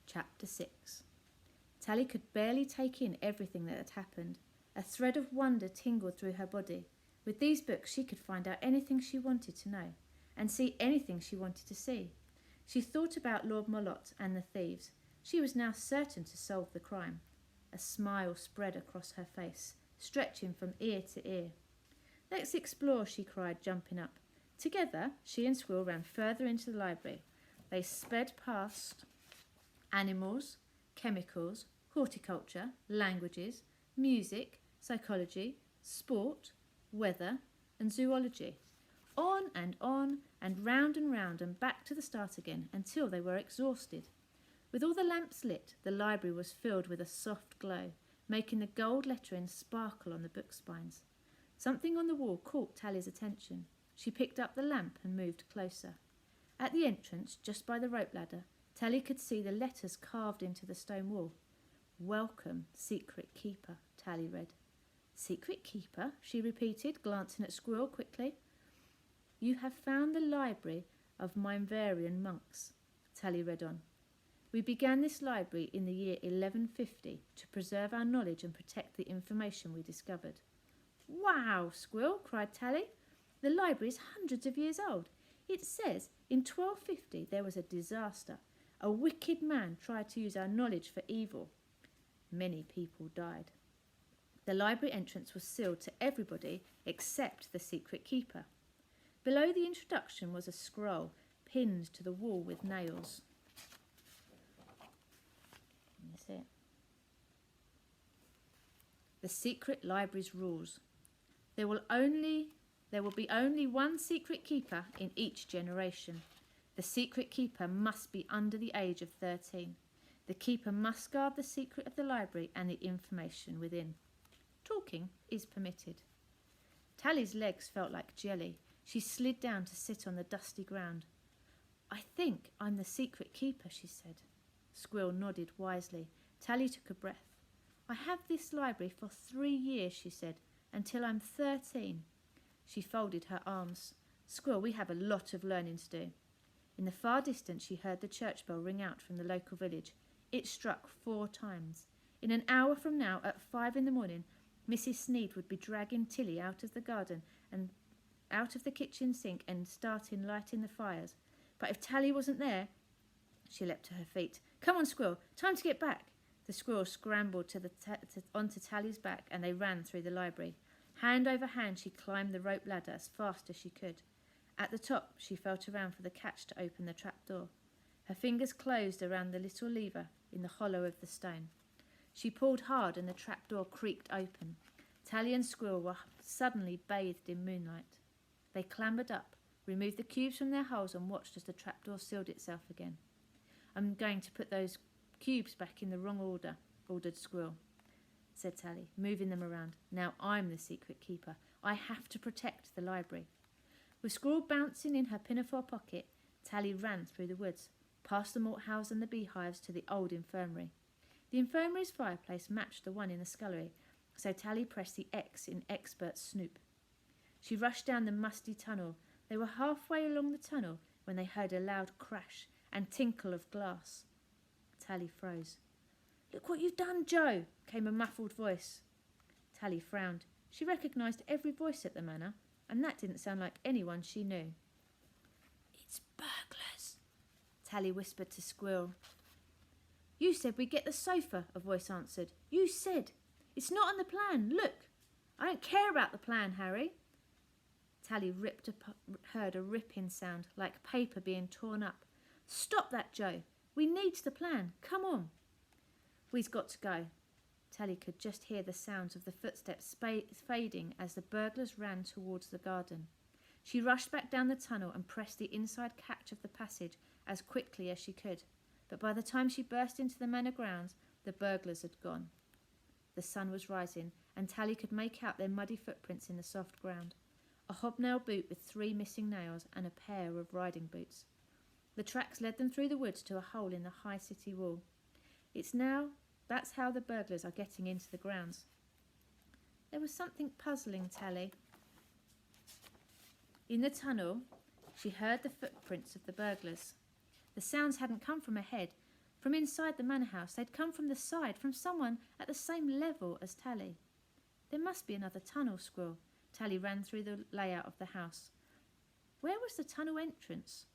Chapter 6. Tally could barely take in everything that had happened. A thread of wonder tingled through her body. With these books she could find out anything she wanted to know, and see anything she wanted to see. She thought about Lord Mollot and the thieves. She was now certain to solve the crime. A smile spread across her face, stretching from ear to ear. "Let's explore," she cried, jumping up. Together, she and Squirrel ran further into the library. They sped past animals, chemicals, horticulture, languages, music, psychology, sport, weather, and zoology. On and round and back to the start again until they were exhausted. With all the lamps lit, the library was filled with a soft glow, making the gold lettering sparkle on the book spines. Something on the wall caught Tally's attention. She picked up the lamp and moved closer. At the entrance, just by the rope ladder, Tally could see the letters carved into the stone wall. "Welcome, Secret Keeper," Tally read. "Secret Keeper?" she repeated, glancing at Squirrel quickly. "You have found the library of Mynverian monks," Tally read on. "We began this library in the year 1150 to preserve our knowledge and protect the information we discovered." "Wow, Squirrel!" cried Tally. "The library is hundreds of years old. It says in 1250 there was a disaster. A wicked man tried to use our knowledge for evil. Many people died. The library entrance was sealed to everybody except the secret keeper. Below the introduction was a scroll pinned to the wall with nails." That's it. "The secret library's rules. There will be only one secret keeper in each generation. The secret keeper must be under the age of 13. The keeper must guard the secret of the library and the information within. Talking is permitted." Tally's legs felt like jelly. She slid down to sit on the dusty ground. "I think I'm the secret keeper," she said. Squirrel nodded wisely. Tally took a breath. "I have this library for 3 years," she said, "until I'm 13. She folded her arms. "Squirrel, we have a lot of learning to do." In the far distance she heard the church bell ring out from the local village. It struck 4 times. In an hour from now, at 5 in the morning, Mrs. Sneed would be dragging Tilly out of the garden and out of the kitchen sink and starting lighting the fires. But if Tally wasn't there... She leapt to her feet. "Come on, Squirrel, time to get back." The squirrel scrambled onto Tally's back and they ran through the library. Hand over hand she climbed the rope ladder as fast as she could. At the top she felt around for the catch to open the trapdoor. Her fingers closed around the little lever in the hollow of the stone. She pulled hard and the trapdoor creaked open. Tally and Squirrel were suddenly bathed in moonlight. They clambered up, removed the cubes from their holes and watched as the trapdoor sealed itself again. "I'm going to put those cubes back in the wrong order," ordered Squirrel, said Tally, moving them around. "Now I'm the secret keeper. I have to protect the library." With Squirrel bouncing in her pinafore pocket, Tally ran through the woods, past the malt house and the beehives to the old infirmary. The infirmary's fireplace matched the one in the scullery, so Tally pressed the X in expert snoop. She rushed down the musty tunnel. They were halfway along the tunnel when they heard a loud crash and tinkle of glass. Tally froze. "Look what you've done, Joe," came a muffled voice. Tally frowned. She recognised every voice at the manor, and that didn't sound like anyone she knew. "It's burglars," Tally whispered to Squirrel. "You said we'd get the sofa," a voice answered. "You said. It's not on the plan. Look." "I don't care about the plan, Harry." Tally heard a ripping sound, like paper being torn up. "Stop that, Joe. We needs the plan. Come on." "We's got to go." Tally could just hear the sounds of the footsteps fading as the burglars ran towards the garden. She rushed back down the tunnel and pressed the inside catch of the passage as quickly as she could. But by the time she burst into the manor grounds, the burglars had gone. The sun was rising, and Tally could make out their muddy footprints in the soft ground. A hobnail boot with 3 missing nails and a pair of riding boots. The tracks led them through the woods to a hole in the high city wall. That's how the burglars are getting into the grounds. There was something puzzling Tally. In the tunnel, she heard the footprints of the burglars. The sounds hadn't come from ahead. From inside the manor house. They'd come from the side, from someone at the same level as Tally. There must be another tunnel, Squirrel. Tally ran through the layout of the house. Where was the tunnel entrance?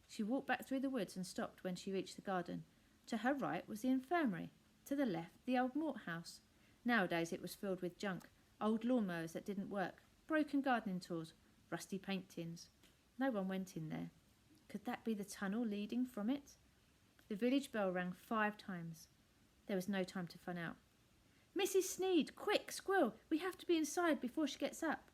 She walked back through the woods and stopped when she reached the garden. To her right was the infirmary. To the left, the old Mort house. Nowadays it was filled with junk, old lawnmowers that didn't work, broken gardening tools, rusty paint tins. No one went in there. Could that be the tunnel leading from it? The village bell rang 5 times. There was no time to fun out. Mrs. Sneed, quick, Squirrel, we have to be inside before she gets up.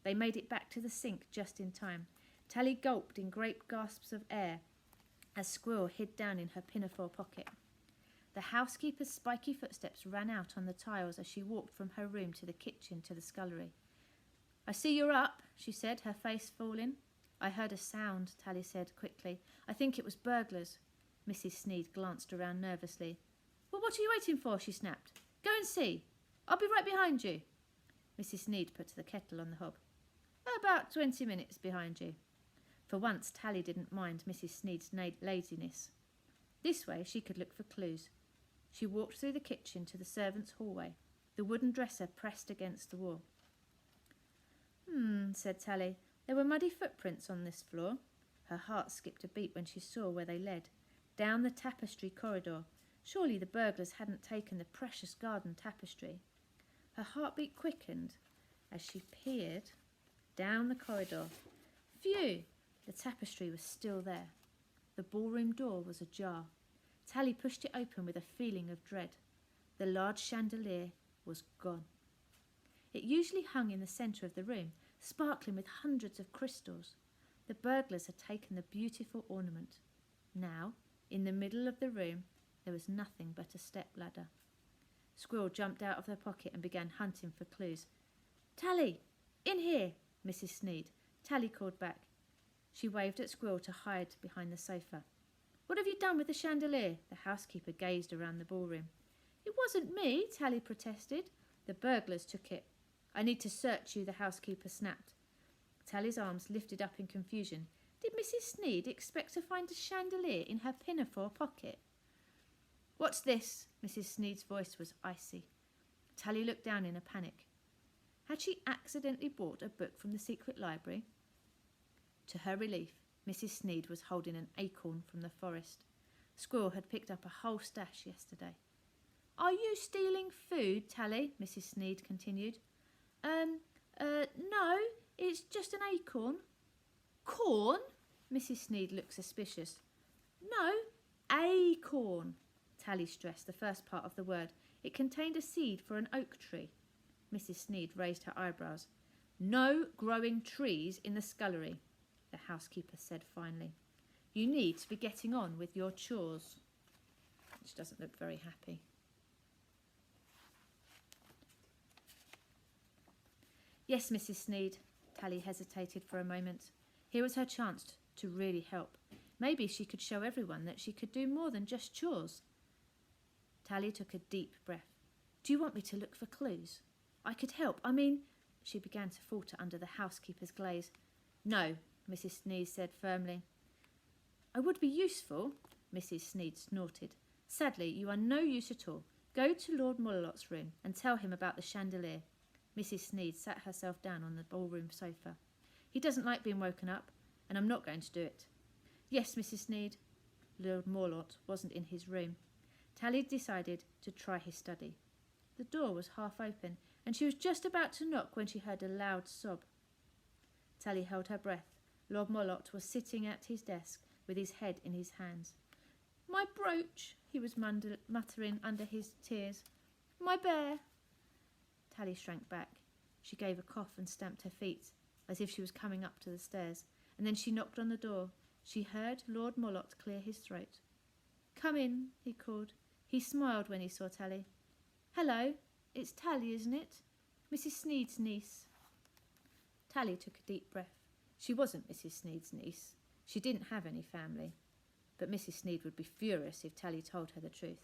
They made it back to the sink just in time. Tally gulped in great gasps of air as Squirrel hid down in her pinafore pocket. The housekeeper's spiky footsteps ran out on the tiles as she walked from her room to the kitchen to the scullery. I see you're up, she said, her face falling. I heard a sound, Tally said quickly. I think it was burglars. Mrs. Sneed glanced around nervously. Well, what are you waiting for? She snapped. Go and see. I'll be right behind you. Mrs. Sneed put the kettle on the hob. About 20 minutes behind you. For once, Tally didn't mind Mrs. Sneed's laziness. This way she could look for clues. She walked through the kitchen to the servants' hallway, the wooden dresser pressed against the wall. Said Tally. There were muddy footprints on this floor. Her heart skipped a beat when she saw where they led. Down the tapestry corridor. Surely the burglars hadn't taken the precious garden tapestry. Her heartbeat quickened as she peered down the corridor. Phew! The tapestry was still there. The ballroom door was ajar. Tally pushed it open with a feeling of dread. The large chandelier was gone. It usually hung in the centre of the room, sparkling with hundreds of crystals. The burglars had taken the beautiful ornament. Now, in the middle of the room, there was nothing but a step-ladder. Squirrel jumped out of her pocket and began hunting for clues. Tally! In here! Mrs. Sneed. Tally called back. She waved at Squirrel to hide behind the sofa. What have you done with the chandelier? The housekeeper gazed around the ballroom. It wasn't me, Tally protested. The burglars took it. I need to search you, the housekeeper snapped. Tally's arms lifted up in confusion. Did Mrs. Sneed expect to find a chandelier in her pinafore pocket? What's this? Mrs. Sneed's voice was icy. Tally looked down in a panic. Had she accidentally bought a book from the secret library? To her relief, Mrs. Sneed was holding an acorn from the forest. Squirrel had picked up a whole stash yesterday. Are you stealing food, Tally? Mrs. Sneed continued. No, it's just an acorn. Corn? Mrs. Sneed looked suspicious. No, acorn, Tally stressed the first part of the word. It contained a seed for an oak tree. Mrs. Sneed raised her eyebrows. No growing trees in the scullery, the housekeeper said finally. You need to be getting on with your chores. She doesn't look very happy. Yes, Mrs. Sneed. Tally hesitated for a moment. Here was her chance to really help. Maybe she could show everyone that she could do more than just chores. Tally took a deep breath. Do you want me to look for clues? I could help. She began to falter under the housekeeper's gaze. No, Mrs. Sneed said firmly. I would be useful, Mrs. Sneed snorted. Sadly, you are no use at all. Go to Lord Mullot's room and tell him about the chandelier. Mrs. Sneed sat herself down on the ballroom sofa. He doesn't like being woken up, and I'm not going to do it. Yes, Mrs. Sneed. Lord Morlott wasn't in his room. Tally decided to try his study. The door was half open, and she was just about to knock when she heard a loud sob. Tally held her breath. Lord Morlott was sitting at his desk with his head in his hands. My brooch, he was muttering under his tears. My bear. Tally shrank back. She gave a cough and stamped her feet, as if she was coming up to the stairs, and then she knocked on the door. She heard Lord Morlott clear his throat. Come in, he called. He smiled when he saw Tally. Hello, it's Tally, isn't it? Mrs. Sneed's niece. Tally took a deep breath. She wasn't Mrs. Sneed's niece. She didn't have any family. But Mrs. Sneed would be furious if Tally told her the truth.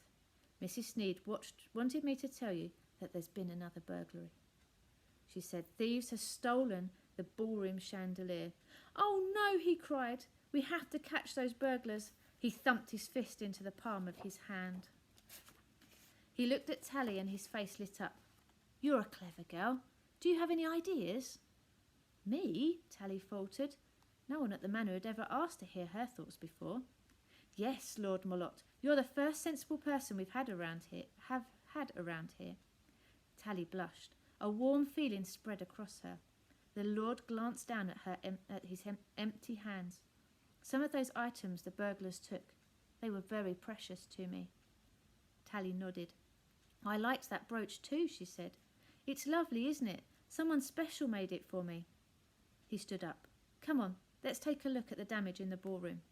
Mrs. Sneed wanted me to tell you that there's been another burglary. She said, thieves have stolen the ballroom chandelier. Oh no, he cried. We have to catch those burglars. He thumped his fist into the palm of his hand. He looked at Tally and his face lit up. "You're a clever girl. Do you have any ideas?" "Me?" Tally faltered. No one at the manor had ever asked to hear her thoughts before. "Yes, Lord Molotte, you're the first sensible person we've had around here. Tally blushed. A warm feeling spread across her. The Lord glanced down at her at his empty hands. "Some of those items the burglars took, they were very precious to me." Tally nodded. "I liked that brooch too," she said. "It's lovely, isn't it? Someone special made it for me." He stood up. "Come on, let's take a look at the damage in the ballroom."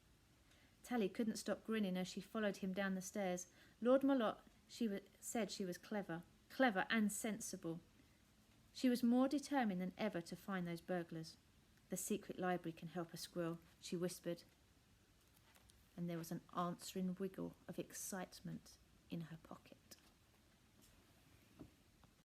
Tally couldn't stop grinning as she followed him down the stairs. Lord Molotte said she was clever and sensible. She was more determined than ever to find those burglars. "The secret library can help a squirrel," she whispered. And there was an answering wiggle of excitement in her